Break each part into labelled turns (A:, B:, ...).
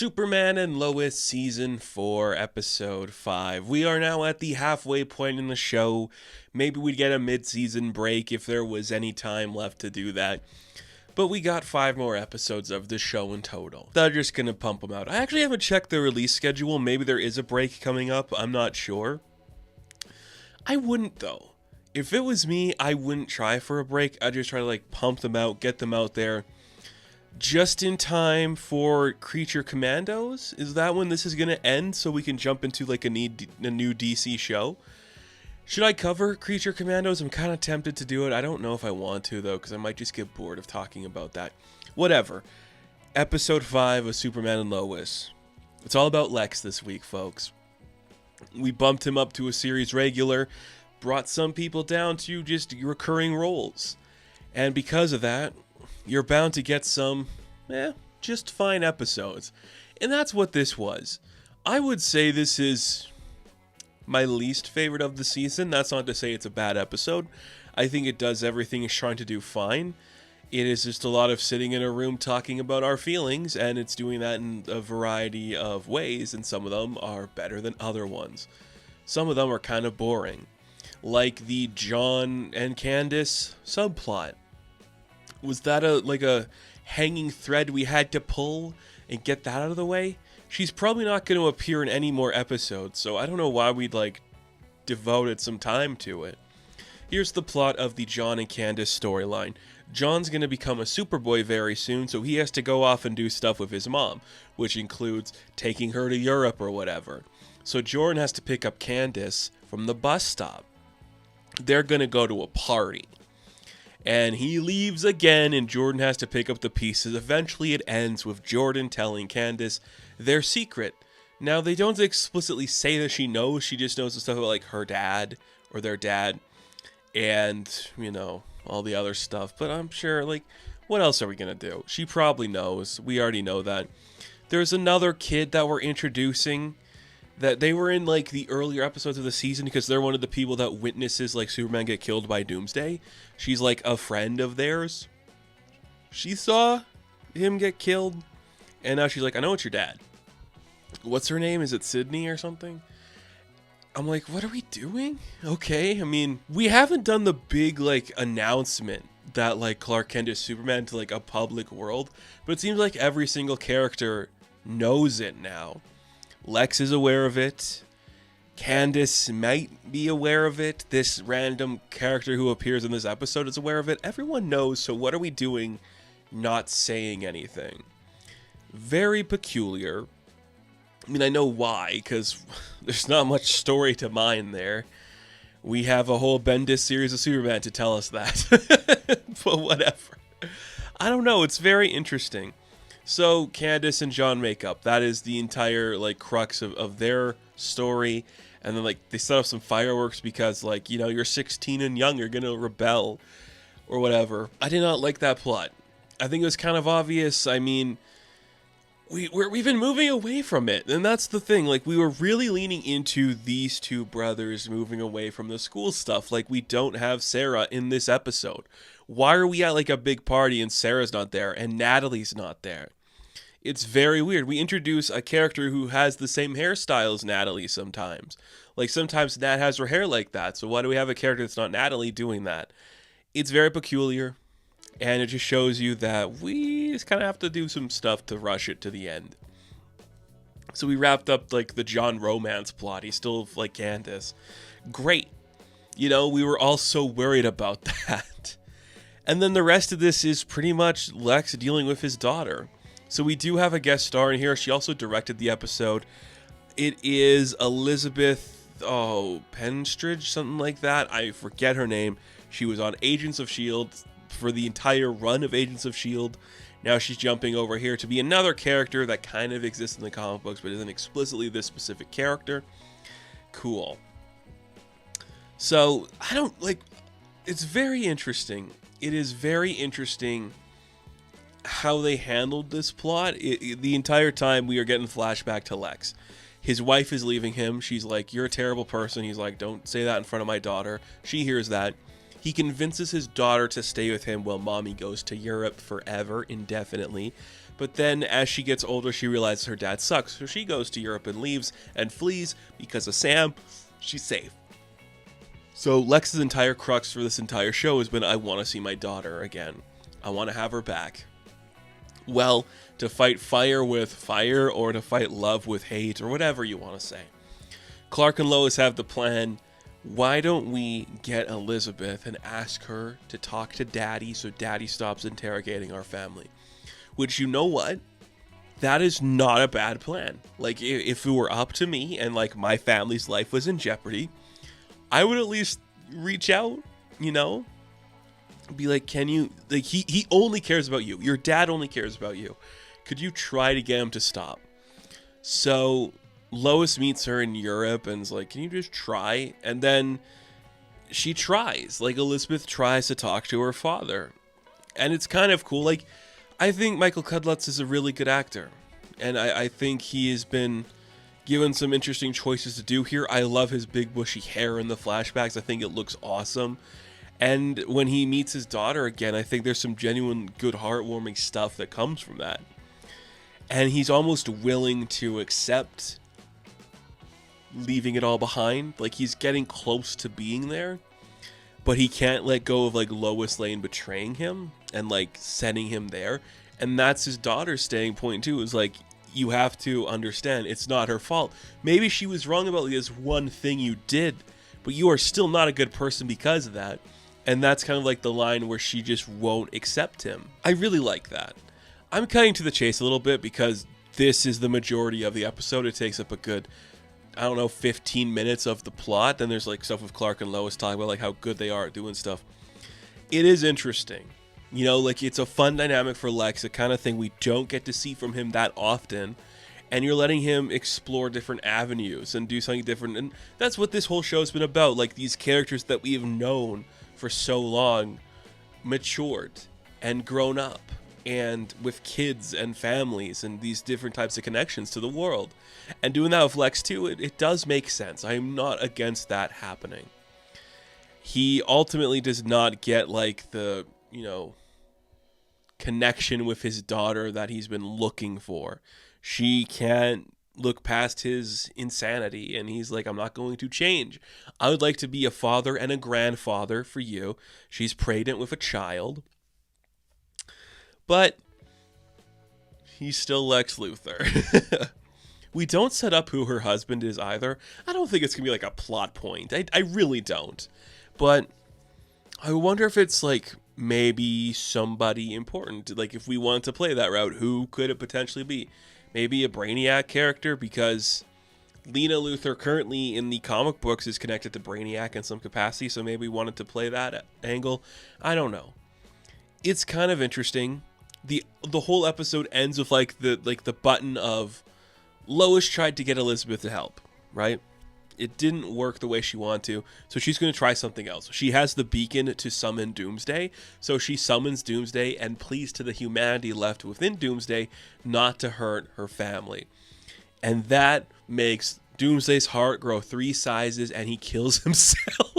A: Superman and Lois Season 4, Episode 5. We are now at the halfway point in the show. Maybe we'd get a mid-season break if there was any time left to do that. But we got 5 more episodes of the show in total. They're just gonna pump them out. I actually haven't checked the release schedule. Maybe there is a break coming up. I'm not sure. I wouldn't, though. If it was me, I wouldn't try for a break. I'd just try to, pump them out, get them out there. Just in time for Creature Commandos? Is that when this is going to end so we can jump into a new DC show? Should I cover Creature Commandos? I'm kind of tempted to do it. I don't know if I want to, though, because I might just get bored of talking about that. Whatever. Episode 5 of Superman and Lois. It's all about Lex this week, folks. We bumped him up to a series regular, brought some people down to just recurring roles. And because of that, you're bound to get some, just fine episodes. And that's what this was. I would say this is my least favorite of the season. That's not to say it's a bad episode. I think it does everything it's trying to do fine. It is just a lot of sitting in a room talking about our feelings, and it's doing that in a variety of ways, and some of them are better than other ones. Some of them are kind of boring. Like the John and Candace subplot. Was that a hanging thread we had to pull and get that out of the way? She's probably not going to appear in any more episodes, so I don't know why we'd devoted some time to it. Here's the plot of the John and Candace storyline. John's going to become a Superboy very soon, so he has to go off and do stuff with his mom, which includes taking her to Europe or whatever. So Jordan has to pick up Candace from the bus stop. They're going to go to a party. And he leaves again, and Jordan has to pick up the pieces. Eventually, it ends with Jordan telling Candace their secret. Now, they don't explicitly say that she knows. She just knows the stuff about, her dad or their dad and, all the other stuff. But I'm sure, what else are we going to do? She probably knows. We already know that. There's another kid that we're introducing that they were in the earlier episodes of the season because they're one of the people that witnesses Superman get killed by Doomsday. She's a friend of theirs. She saw him get killed, and now she's I know it's your dad. What's her name? Is it Sydney or something? I'm what are we doing? Okay, we haven't done the big announcement that Clark Kent is Superman to a public world, but it seems like every single character knows it now. Lex is aware of it. Candace might be aware of it. This random character who appears in this episode is aware of it. Everyone knows, so what are we doing not saying anything? Very peculiar. I know why, because there's not much story to mine there. We have a whole Bendis series of Superman to tell us that. But whatever. I don't know, it's very interesting. So, Candace and John make up. That is the entire, crux of their story. And then, they set up some fireworks because, you're 16 and young, you're gonna rebel. Or whatever. I did not like that plot. I think it was kind of obvious. We've been moving away from it. And that's the thing. We were really leaning into these two brothers moving away from the school stuff. We don't have Sarah in this episode. Why are we at, a big party and Sarah's not there and Natalie's not there? It's very weird. We introduce a character who has the same hairstyle as Natalie sometimes. Sometimes Nat has her hair like that, so why do we have a character that's not Natalie doing that? It's very peculiar, and it just shows you that we just kind of have to do some stuff to rush it to the end. So we wrapped up, the John romance plot. He's still, Candace. Great. We were all so worried about that. And then the rest of this is pretty much Lex dealing with his daughter. So we do have a guest star in here. She also directed the episode. It is Elizabeth, Penstridge, something like that. I forget her name. She was on Agents of S.H.I.E.L.D. for the entire run of Agents of S.H.I.E.L.D. Now she's jumping over here to be another character that kind of exists in the comic books, but isn't explicitly this specific character. Cool. So, it's very interesting. It is very interesting how they handled this plot. The entire time we are getting flashback to Lex. His wife is leaving him. She's you're a terrible person. He's don't say that in front of my daughter. She hears that. He convinces his daughter to stay with him while mommy goes to Europe forever, indefinitely. But then as she gets older, she realizes her dad sucks. So she goes to Europe and leaves and flees because of Sam. She's safe. So Lex's entire crux for this entire show has been, I want to see my daughter again. I want to have her back. Well, to fight fire with fire or to fight love with hate or whatever you want to say. Clark and Lois have the plan. Why don't we get Elizabeth and ask her to talk to Daddy so Daddy stops interrogating our family? Which, you know what? That is not a bad plan. Like, if it were up to me and, like, my family's life was in jeopardy, I would at least reach out, you know? Be like, can you... Like, he only cares about you. Your dad only cares about you. Could you try to get him to stop? So Lois meets her in Europe and is like, can you just try? And then she tries. Like, Elizabeth tries to talk to her father. And it's kind of cool. Like, I think Michael Cudlitz is a really good actor. And I think he has been given some interesting choices to do here. I love his big bushy hair in the flashbacks. I think it looks awesome. And when he meets his daughter again, I think there's some genuine good heartwarming stuff that comes from that. And he's almost willing to accept leaving it all behind. Like, he's getting close to being there, but he can't let go of, like, Lois Lane betraying him and, like, sending him there. And that's his daughter's staying point too, is like, you have to understand it's not her fault. Maybe she was wrong about this one thing you did, but you are still not a good person because of that. And that's kind of like the line where she just won't accept him. I really like that. I'm cutting to the chase a little bit because this is the majority of the episode. It takes up a good, 15 minutes of the plot. Then there's like stuff with Clark and Lois talking about like how good they are at doing stuff. It is interesting. You know, like, it's a fun dynamic for Lex, a kind of thing we don't get to see from him that often. And you're letting him explore different avenues and do something different. And that's what this whole show's been about. Like, these characters that we've known for so long matured and grown up. And with kids and families and these different types of connections to the world. And doing that with Lex too, it does make sense. I am not against that happening. He ultimately does not get, like, the, connection with his daughter that he's been looking for. She can't look past his insanity, and he's like, I'm not going to change. I would like to be a father and a grandfather for you. She's pregnant with a child. But he's still Lex Luthor. We don't set up who her husband is either. I don't think it's going to be like a plot point. I really don't. But I wonder if it's like maybe somebody important. Like, if we wanted to play that route, who could it potentially be? Maybe a Brainiac character, because Lena Luthor currently in the comic books is connected to Brainiac in some capacity, so maybe we wanted to play that angle. I don't know. It's kind of interesting. The whole episode ends with like the button of Lois tried to get Elizabeth to help, right? It didn't work the way she wanted to, so she's going to try something else. She has the beacon to summon Doomsday, so she summons Doomsday and pleads to the humanity left within Doomsday not to hurt her family. And that makes Doomsday's heart grow 3 sizes, and he kills himself.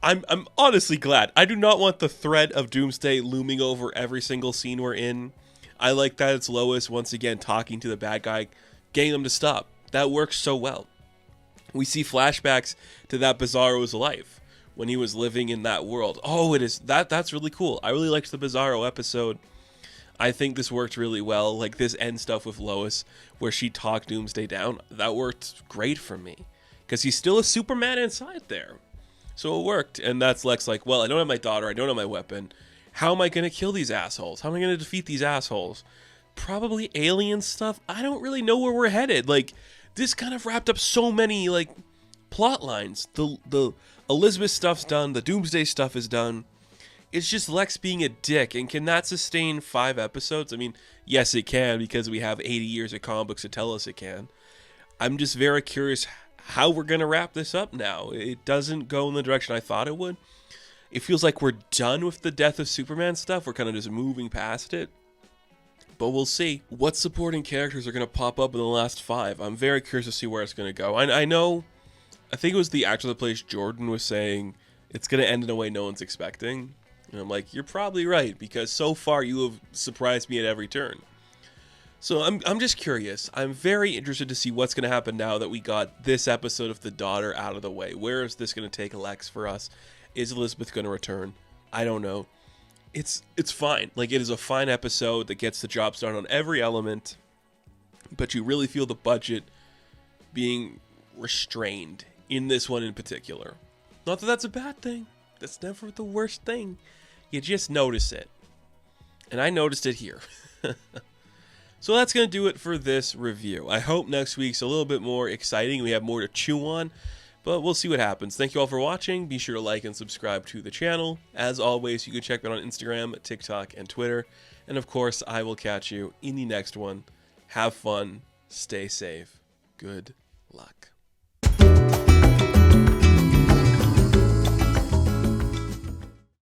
A: I'm honestly glad. I do not want the threat of Doomsday looming over every single scene we're in. I like that it's Lois once again talking to the bad guy, getting them to stop. That works so well. We see flashbacks to that Bizarro's life when he was living in that world. Oh, it is that's really cool. I really liked the Bizarro episode. I think this worked really well. Like, this end stuff with Lois where she talked Doomsday down, that worked great for me. Because he's still a Superman inside there. So it worked. And that's Lex like, well, I don't have my daughter, I don't have my weapon. How am I going to kill these assholes? How am I going to defeat these assholes? Probably alien stuff. I don't really know where we're headed. Like, this kind of wrapped up so many, like, plot lines. The Elizabeth stuff's done. The Doomsday stuff is done. It's just Lex being a dick. And can that sustain 5 episodes? I mean, yes, it can, because we have 80 years of comic books to tell us it can. I'm just very curious how we're going to wrap this up now. It doesn't go in the direction I thought it would. It feels like we're done with the Death of Superman stuff. We're kind of just moving past it. But we'll see. What supporting characters are going to pop up in the last 5? I'm very curious to see where it's going to go. I know, I think it was the actor that plays Jordan was saying it's going to end in a way no one's expecting. And I'm like, you're probably right, because so far you have surprised me at every turn. So I'm just curious. I'm very interested to see what's going to happen now that we got this episode of The Daughter out of the way. Where is this going to take Lex for us? Is Elizabeth going to return? I don't know. It's fine. Like, it is a fine episode that gets the job done on every element, but you really feel the budget being restrained in this one in particular. Not that that's a bad thing. That's never the worst thing. You just notice it. And I noticed it here. So that's going to do it for this review. I hope next week's a little bit more exciting. We have more to chew on, but we'll see what happens. Thank you all for watching. Be sure to like and subscribe to the channel. As always, you can check me out on Instagram, TikTok, and Twitter. And of course, I will catch you in the next one. Have fun. Stay safe. Good luck.